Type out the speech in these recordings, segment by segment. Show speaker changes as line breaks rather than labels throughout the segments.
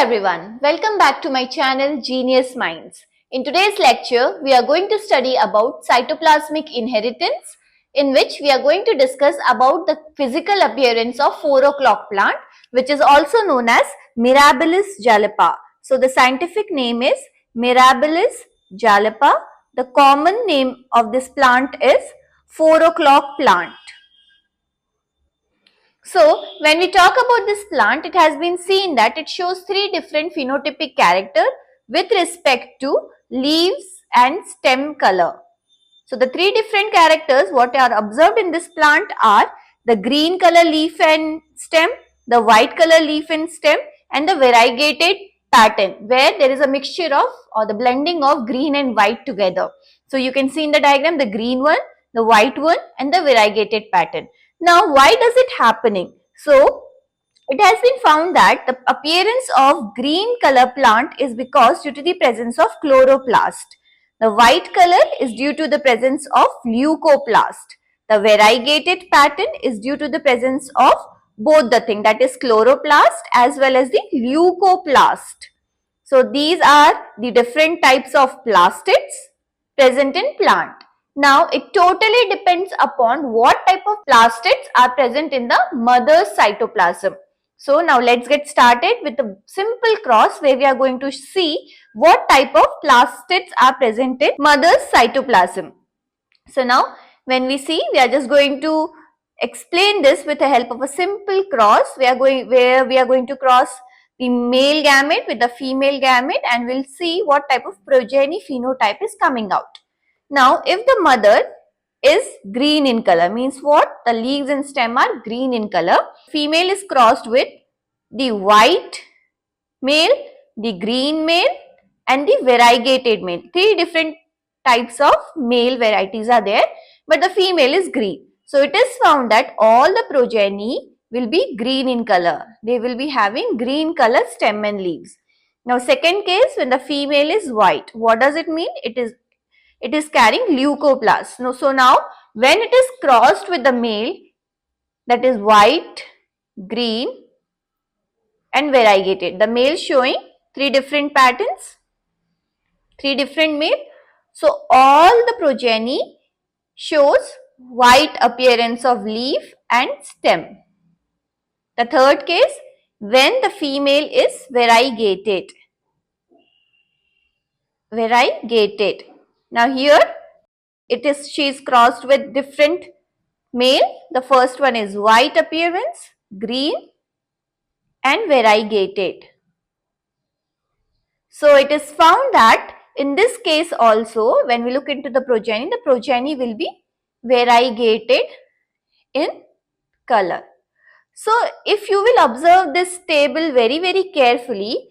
everyone, welcome back to my channel Genius Minds. In today's lecture, we are going to study about cytoplasmic inheritance, in which we are going to discuss about the physical appearance of 4 o'clock plant, which is also known as Mirabilis jalapa. So the scientific name is Mirabilis jalapa. The common name of this plant is 4 o'clock plant. So, when we talk about this plant, it has been seen that it shows three different phenotypic characters with respect to leaves and stem color. So, the three different characters what are observed in this plant are the green color leaf and stem, the white color leaf and stem, and the variegated pattern where there is a mixture of or the blending of green and white together. So, you can see in the diagram the green one, the white one, and the variegated pattern. Now, why does it happening? So, it has been found that the appearance of green color plant is because due to the presence of chloroplast. The white color is due to the presence of leucoplast. The variegated pattern is due to the presence of both the thing, that is chloroplast as well as the leucoplast. So, these are the different types of plastids present in plant. Now, it totally depends upon what type of plastids are present in the mother's cytoplasm. So, now let's get started with a simple cross where we are going to see what type of plastids are present in mother's cytoplasm. So, now when we see, we are just going to explain this with the help of a simple cross. We are going to cross the male gamete with the female gamete and we'll see what type of progeny phenotype is coming out. Now, if the mother is green in color, means what? The leaves and stem are green in color. Female is crossed with the white male, the green male and the variegated male. Three different types of male varieties are there, but the female is green. So, it is found that all the progeny will be green in color. They will be having green color stem and leaves. Now, second case, when the female is white, what does it mean? It is carrying leucoplast. So now when it is crossed with the male, that is white, green and variegated. The male showing three different patterns, three different male. So all the progeny shows white appearance of leaf and stem. The third case, when the female is variegated. Variegated. Now here she is crossed with different male. The first one is white appearance, green and variegated. So it is found that in this case also, when we look into the progeny will be variegated in color. So if you will observe this table very carefully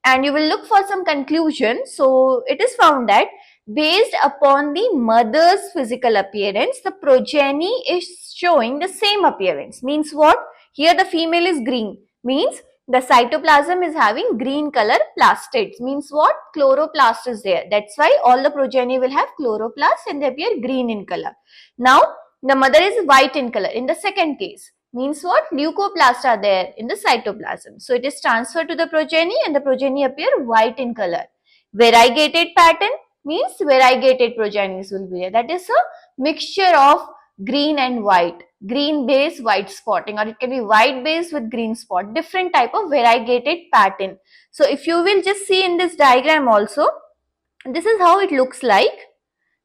and you will look for some conclusion. So it is found that based upon the mother's physical appearance, the progeny is showing the same appearance. Means what? Here the female is green. Means the cytoplasm is having green color plastids. Means what? Chloroplast is there. That's why all the progeny will have chloroplast and they appear green in color. Now, the mother is white in color in the second case. Means what? Leucoplasts are there in the cytoplasm. So, it is transferred to the progeny and the progeny appear white in color. Variegated pattern means variegated progenies will be there. That is a mixture of green and white. Green base, white spotting, or it can be white base with green spot. Different type of variegated pattern. So, if you will just see in this diagram also, this is how it looks like.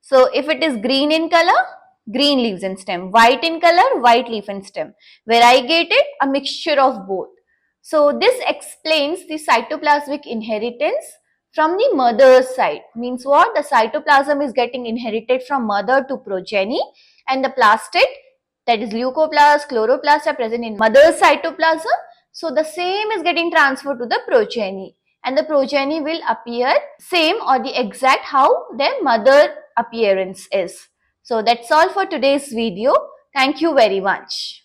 So, if it is green in color, green leaves and stem, white in color, white leaf and stem, variegated, a mixture of both. So, this explains the cytoplasmic inheritance from the mother's side. Means what? The cytoplasm is getting inherited from mother to progeny and the plastid, that is leucoplast, chloroplast are present in mother's cytoplasm. So, the same is getting transferred to the progeny and the progeny will appear same or the exact how their mother appearance is. So that's all for today's video. Thank you very much.